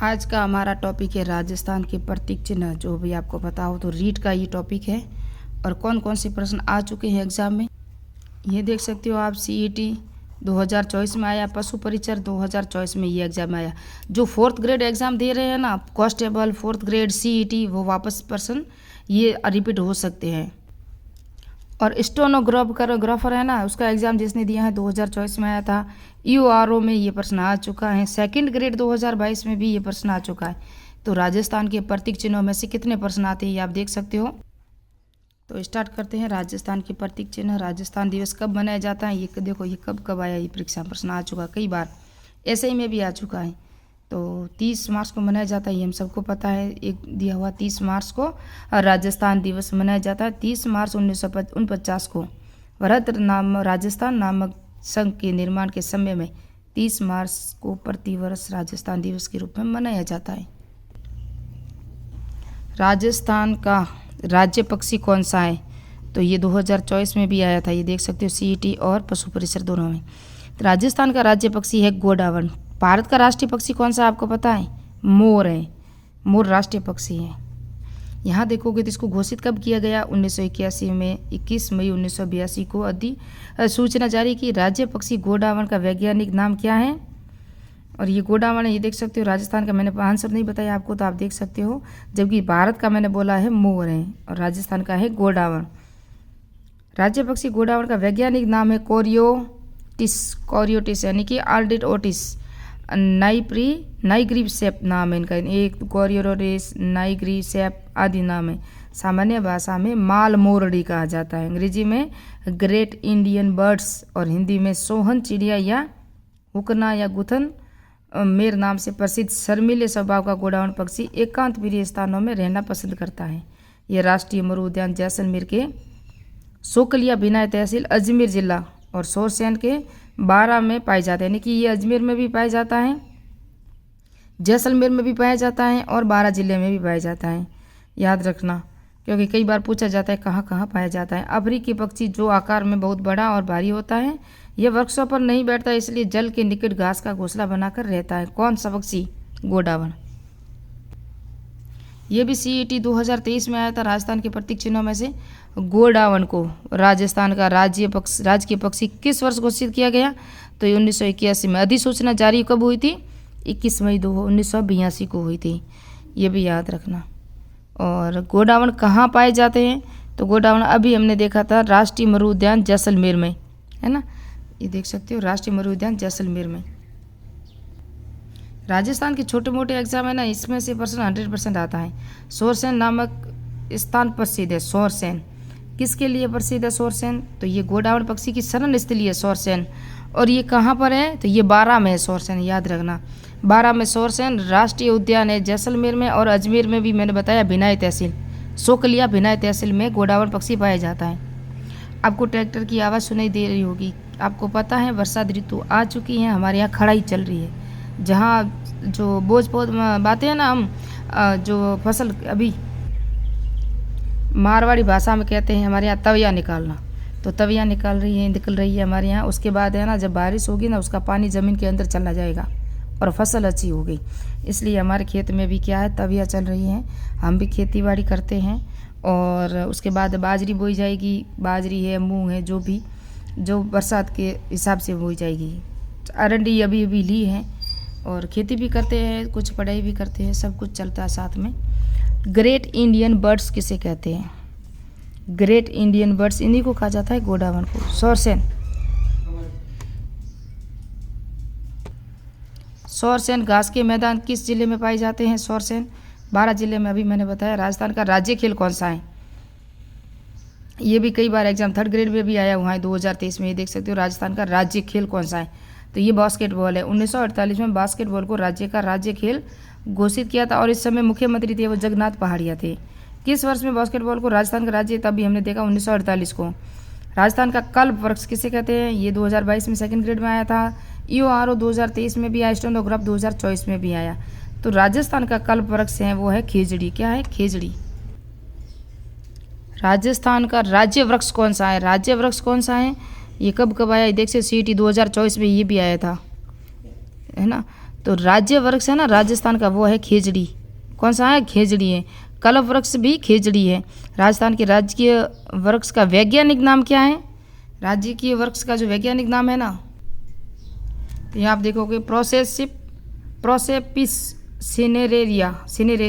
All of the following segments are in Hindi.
आज का हमारा टॉपिक है राजस्थान के प्रतीक चिन्ह। जो भी आपको पता हो तो रीट का ये टॉपिक है। और कौन कौन से प्रश्न आ चुके हैं एग्ज़ाम में ये देख सकते हो आप। सीईटी 2024 में आया, पशु परिचर 2024 में ये एग्ज़ाम आया। जो 4th ग्रेड एग्ज़ाम दे रहे हैं ना, कांस्टेबल 4th ग्रेड सीईटी, वो वापस प्रश्न ये रिपीट हो सकते हैं। और स्टेनोग्राफर है ना, उसका एग्ज़ाम जिसने दिया है 2024 में आया था। ईओआरओ में ये प्रश्न आ चुका है। 2nd ग्रेड 2022 में भी ये प्रश्न आ चुका है। तो राजस्थान के प्रतीक चिन्हों में से कितने प्रश्न आते हैं ये आप देख सकते हो। तो स्टार्ट करते हैं। राजस्थान के प्रतीक चिन्ह। राजस्थान दिवस कब मनाया जाता है, ये देखो ये कब कब आया। ये परीक्षा प्रश्न आ चुका कई बार, ऐसे ही में भी आ चुका है। तो 30 मार्च को मनाया जाता है, ये हम सबको पता है। एक दिया हुआ 30 मार्च को राजस्थान दिवस मनाया जाता है। 30 मार्च 1949 को राजस्थान नामक संघ के निर्माण के समय में 30 मार्च को प्रतिवर्ष राजस्थान दिवस के रूप में मनाया जाता है। राजस्थान का राज्य पक्षी कौन सा है, तो ये 2024 में भी आया था। ये देख सकते हो सीईटी और पशु परिसर दोनों में। तो राजस्थान का राज्य पक्षी है गोडावण। भारत का राष्ट्रीय पक्षी कौन सा आपको पता है, मोर है। मोर राष्ट्रीय पक्षी है। यहाँ देखोगे तो इसको घोषित कब किया गया, 1981 में। 21 मई 1982 को अधिसूचना जारी की। राज्य पक्षी गोडावण का वैज्ञानिक नाम क्या है, और ये गोडावण ये देख सकते हो। राजस्थान का मैंने आंसर नहीं बताया आपको, तो आप देख सकते हो। जबकि भारत का मैंने बोला है मोर है, और राजस्थान का है गोडावण। राज्य पक्षी गोडावण का वैज्ञानिक नाम है कोरियोटिस यानी कि आल्डिट ओटिस नाइग्रीसेप नाम है इनका। एक कोरियोटिस, नाइग्रीसेप आदि नाम है। सामान्य भाषा में माल मोरडी कहा जाता है, अंग्रेजी में ग्रेट इंडियन बर्ड्स, और हिंदी में सोहन चिड़िया या हुकना या गुथन मेर नाम से प्रसिद्ध शर्मीले स्वभाव का गोडावण पक्षी एकांत प्रिय स्थानों में रहना पसंद करता है। यह राष्ट्रीय मरु उद्यान जैसलमेर के सोकलिया भिनाय तहसील अजमेर जिला और सोरसेन के 12 में पाए जाते हैं। यानी कि ये अजमेर में भी पाया जाता है, जैसलमेर में भी पाया जाता है, और 12 जिले में भी पाया जाता है। याद रखना, क्योंकि कई बार पूछा जाता है कहाँ कहाँ पाया जाता है। अफ्रीकी पक्षी जो आकार में बहुत बड़ा और भारी होता है, यह वृक्षों पर नहीं बैठता, इसलिए जल के निकट घास का घोंसला बनाकर रहता है। कौन सा पक्षी, गोडावण। ये भी सीईटी 2023 में आया था। राजस्थान के प्रतीक चिन्हों में से गोडावण को राजस्थान का राजकीय पक्षी किस वर्ष घोषित किया गया, तो ये 1981 में। अधिसूचना जारी कब हुई थी, 21 मई 1982 को हुई थी, ये भी याद रखना। और गोडावण कहाँ पाए जाते हैं, तो गोडावण अभी हमने देखा था राष्ट्रीय मरु उद्यान जैसलमेर में, है ना। ये देख सकते हो राष्ट्रीय मरु उद्यान जैसलमेर में। राजस्थान के छोटे मोटे एग्जाम है ना, इसमें से प्रश्न 100% आता है। सोरसेन नामक स्थान प्रसिद्ध है। सोरसेन किसके लिए प्रसिद्ध है सोरसेन, तो ये गोडावण पक्षी की शरण स्थली है सोरसेन। और ये कहाँ पर है, तो ये 12 में है सोरसेन, याद रखना। 12 में सोरसेन राष्ट्रीय उद्यान है जैसलमेर में। और अजमेर में भी मैंने बताया भिनाय तहसील, सोकलिया भिनाय तहसील में गोडावण पक्षी पाया जाता है। आपको ट्रैक्टर की आवाज़ सुनाई दे रही होगी। आपको पता है वर्षा ऋतु आ चुकी है, हमारे यहाँ खड़ाई चल रही है। जहाँ जो बोझ बातें हैं ना, हम जो फसल अभी मारवाड़ी भाषा में कहते हैं हमारे यहाँ तविया निकालना, तो तविया निकल रही है हमारे यहाँ। उसके बाद है ना, जब बारिश होगी ना, उसका पानी ज़मीन के अंदर चला जाएगा और फसल अच्छी हो गई। इसलिए हमारे खेत में भी क्या है, तविया चल रही है। हम भी खेती बाड़ी करते हैं। और उसके बाद बाजरी बोई जाएगी। बाजरी है, मूंग है, जो बरसात के हिसाब से बोई जाएगी। अरंडी अभी अभी ली है, और खेती भी करते हैं, कुछ पढ़ाई भी करते हैं, सब कुछ चलता है साथ में। ग्रेट इंडियन बर्ड्स किसे कहते हैं, ग्रेट इंडियन बर्ड्स इन्हीं को कहा जाता है, गोडावण को। सोरसेन घास के मैदान किस जिले में पाए जाते हैं, सोरसेन 12 जिले में। अभी मैंने बताया। राजस्थान का राज्य खेल कौन सा है, ये भी कई बार एग्जाम 3rd ग्रेड में भी आया हुआ है 2023 में। ये देख सकते हो राजस्थान का राज्य खेल कौन सा है, तो ये बास्केटबॉल है। 1948 में बास्केटबॉल को राज्य का राज्य खेल घोषित किया था, और इस समय मुख्यमंत्री थे वो जगन्नाथ पहाड़िया थे। किस वर्ष में बास्केटबॉल को राजस्थान का राज्य, तभी हमने देखा 1948 को। राजस्थान का कल्प वृक्ष किसे कहते हैं, ये 2022 में 2nd ग्रेड में आया था। ईओआरओ 2023 में भी आया, स्टेनोग्राफ 2024 में भी आया। तो राजस्थान का कल्प वृक्ष है वो है खेजड़ी। क्या है, खेजड़ी। राजस्थान का राज्य वृक्ष कौन सा है, राज्य वृक्ष कौन सा है, ये कब कब आया, देख से सीईटी 2024 में ये भी आया था, है ना। तो राज्य वृक्ष है ना राजस्थान का, वो है खेजड़ी। कौन सा है? खेजड़ी है। कल्प वृक्ष भी खेजड़ी है। राजस्थान के राजकीय वृक्ष का वैज्ञानिक नाम क्या है? राजकीय वृक्ष का जो वैज्ञानिक नाम है ना, तो यहाँ आप देखोगे प्रोसेपिस सिनेरेरिया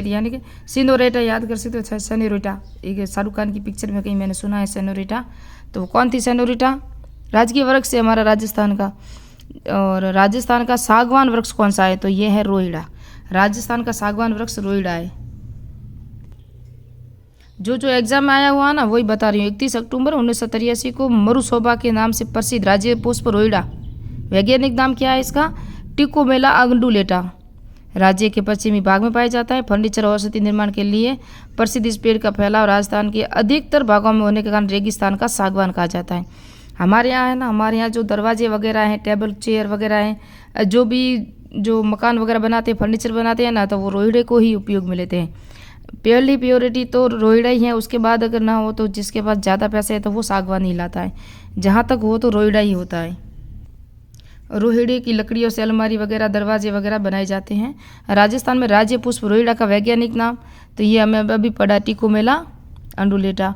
यानी कि सिनोरेटा, याद कर सकते हो, सेनोरिटा। एक शाहरुख खान की पिक्चर में कहीं मैंने सुना है सेनोरिटा, तो वो कौन थी सेनोरिटा? राजकीय वृक्ष है हमारा राजस्थान का। और राजस्थान का सागवान वृक्ष कौन सा है? तो ये है रोहिड़ा। राजस्थान का सागवान वृक्ष रोहिड़ा है। जो एग्जाम में आया हुआ है ना वही बता रही हूँ। 31 अक्टूबर 1983 को मरुशोभा के नाम से प्रसिद्ध राज्य पुष्प रोहिड़ा। वैज्ञानिक नाम क्या है इसका? टिकोमेला अंडुलेटा। राज्य के पश्चिमी भाग में पाया जाता है। फर्नीचर और औषधि निर्माण के लिए प्रसिद्ध इस पेड़ का फैलाव राजस्थान के अधिकतर भागों में होने के कारण रेगिस्तान का सागवान कहा जाता है। हमारे यहाँ है ना, हमारे यहाँ जो दरवाजे वगैरह हैं, टेबल चेयर वगैरह हैं, जो मकान वगैरह बनाते हैं, फर्नीचर बनाते हैं ना, तो वो रोहिड़े को ही उपयोग में लेते हैं। पहली प्योरिटी तो रोहिड़ा ही है। उसके बाद अगर ना हो तो जिसके पास ज़्यादा पैसे है तो वो सागवान ही लाता है। जहाँ तक हो तो रोहिड़ा ही होता है। रोहिड़े की लकड़ियों से अलमारी वगैरह, दरवाजे वगैरह बनाए जाते हैं। राजस्थान में राज्य पुष्प रोहिड़ा का वैज्ञानिक नाम, तो ये हमें अभी पढ़ा, टिकोमेला अंडुलेटा।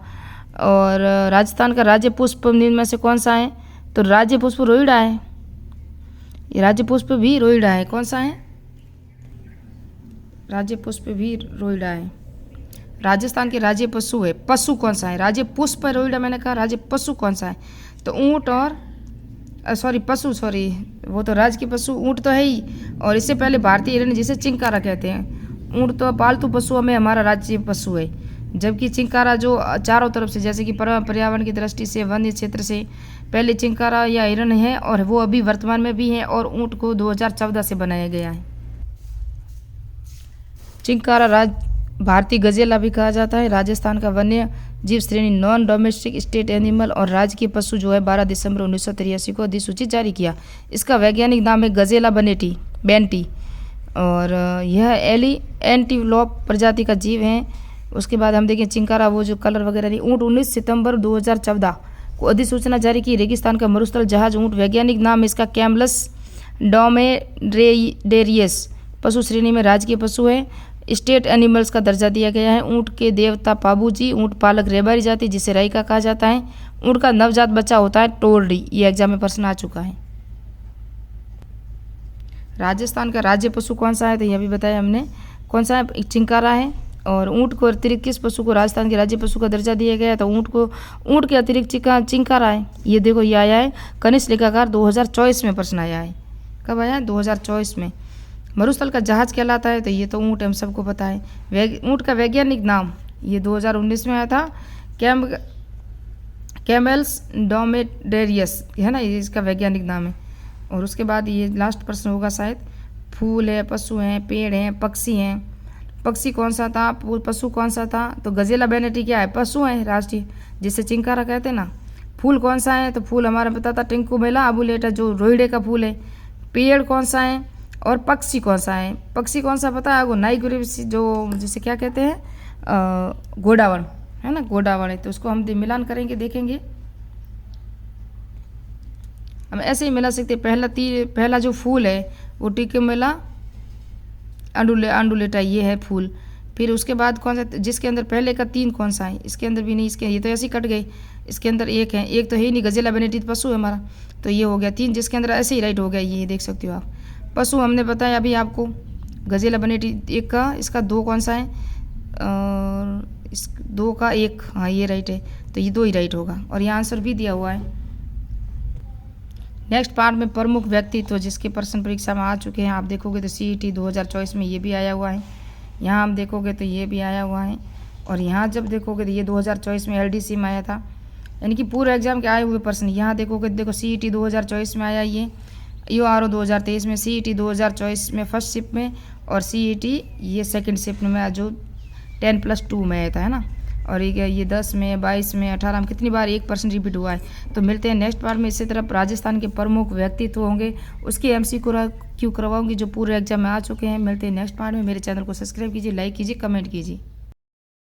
और राजस्थान का राज्य पुष्प निम्न में से कौन सा है? तो राज्य पुष्प रोहिड़ा है। ये राज्य पुष्प भी रोहिड़ा है। कौन सा है? राज्य पुष्प भी रोहिड़ा है। राजस्थान के राज्य पशु है। पशु कौन सा है? राज्य पुष्प है रोहिड़ा, मैंने कहा। राज्य पशु कौन सा है? तो ऊँट और वो तो राज्य के पशु ऊँट तो है ही। और इससे पहले भारतीय हिरण, जिसे चिंकारा कहते हैं। ऊँट तो पालतू पशुओं में हमारा राज्य पशु है। जबकि चिंकारा जो चारों तरफ से, जैसे कि पर्यावरण की दृष्टि से, वन्य क्षेत्र से, पहले चिंकारा या हिरण है और वो अभी वर्तमान में भी है। और ऊँट को 2014 से बनाया गया है। चिंकारा भारतीय गजेला भी कहा जाता है। राजस्थान का वन्य जीव श्रेणी नॉन डोमेस्टिक स्टेट एनिमल और राज्य के पशु जो है 12 दिसंबर 1983 को अधिसूचित जारी किया। इसका वैज्ञानिक नाम है गजेला बेंटी। और यह एंटीलोप प्रजाति का जीव है। उसके बाद हम देखें चिंकारा, वो जो कलर वगैरह नहीं। ऊँट 19 सितंबर 2014 को अधिसूचना जारी की। रेगिस्तान का मरुस्थल जहाज ऊँट। वैज्ञानिक नाम इसका कैमलस डोमेडेरियस। पशु श्रेणी में राज्य के पशु है। स्टेट एनिमल्स का दर्जा दिया गया है। ऊँट के देवता पाबूजी। ऊँट पालक रेबारी जाति, जिसे राइका कहा जाता है। ऊँट का नवजात बच्चा होता है टोरडी। ये एग्जाम में प्रश्न आ चुका है। राजस्थान का राज्य पशु कौन सा है? तो यह भी बताया हमने। कौन सा है? चिंकारा है। और ऊँट को अतिरिक्त किस पशु को राजस्थान के राज्य पशु का दर्जा दिया गया है? तो ऊँट के अतिरिक्त चिंकारा है। ये देखो, ये आया है कनिष्ठ लेखाकार 2024 में प्रश्न आया है। कब आया है? 2024 में। मरुस्थल का जहाज कहलाता है, तो ये तो ऊँट हम सबको पता है। ऊँट का वैज्ञानिक नाम ये 2019 में आया था, कैमल्स डोमेडेरियस है ना, ये इसका वैज्ञानिक नाम है। और उसके बाद ये लास्ट प्रश्न होगा शायद। फूल है, पशु हैं, पेड़ हैं, पक्षी हैं। पक्षी कौन सा था? पशु कौन सा था? तो गजेला बेनेटी क्या है? पशु है राष्ट्रीय, जिसे चिंकारा कहते हैं ना। फूल कौन सा है? तो फूल हमारा पता था टिंकुमेला अबुलेटा, जो रोहिड़े का फूल है। पेड़ कौन सा है? और पक्षी कौन सा है? पक्षी कौन सा पता है आपको? नाइग्रिव, जो जिसे क्या कहते हैं, गोडावण है ना, गोडावण है। तो उसको हम मिलान करेंगे, देखेंगे। हम ऐसे ही मिला सकते। पहला जो फूल है वो टिकोमेला अंडुलेटा, ये है फूल। फिर उसके बाद कौन सा, जिसके अंदर पहले का 3 कौन सा है? इसके अंदर भी नहीं, इसके ये तो ऐसे ही कट गए। इसके अंदर एक है, एक तो है ही नहीं। गजेला बेनेटी पशु है हमारा, तो ये हो गया 3, जिसके अंदर ऐसे ही राइट हो गया। ये देख सकते हो आप। पशु हमने बताया अभी आपको, गजेला बेनेटी 1 का। इसका 2 कौन सा है? इस 2 का 1, हाँ ये राइट है। तो ये 2 ही राइट होगा। और यहाँ आंसर भी दिया हुआ है। नेक्स्ट पार्ट में प्रमुख व्यक्तित्व, जिसके प्रश्न परीक्षा में आ चुके हैं। आप देखोगे तो CET 2024 में ये भी आया हुआ है। यहाँ हम देखोगे तो ये भी आया हुआ है। और यहाँ जब देखोगे तो ये 2024 में LDC में आया था, यानी कि पूरे एग्जाम के आए हुए प्रश्न। यहाँ देखोगे, देखो CET 2024 में आया ये, URO 2023 में, CET 2024 में फर्स्ट शिफ्ट में, और CET ये सेकंड शिफ्ट में, जो 10+2 में आया था, है ना। और ये 10 में, 22 में, 18 में, कितनी बार 1% रिपीट हुआ है। तो मिलते हैं नेक्स्ट पार्ट में। इसी तरह राजस्थान के प्रमुख व्यक्तित्व होंगे, उसकी MCQ करवाऊंगी, जो पूरे एग्जाम में आ चुके हैं। मिलते हैं नेक्स्ट पार्ट में। मेरे चैनल को सब्सक्राइब कीजिए, लाइक कीजिए, कमेंट कीजिए।